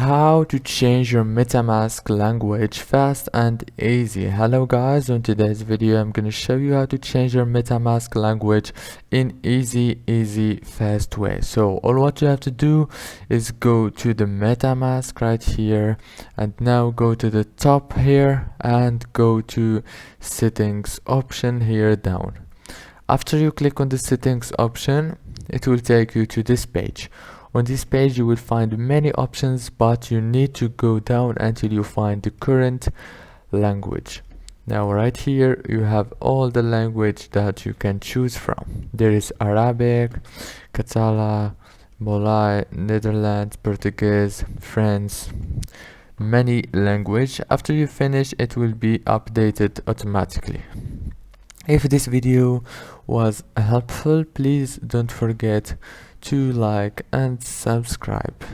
How to change your MetaMask language fast and easy. Hello guys, on today's video I'm going to show you how to change your MetaMask language in easy fast way. So all what you have to do is go to the MetaMask right here, and now go to the top here and go to settings option here down. After you click on the settings option, it will take you to this page. On this page you will find many options, but you need to go down until you find the current language. Now right here you have all the language that you can choose from. There is Arabic, Catalan, Malay, Netherlands, Portuguese, French, many language. After you finish, it will be updated automatically. If this video was helpful, please don't forget to like and subscribe.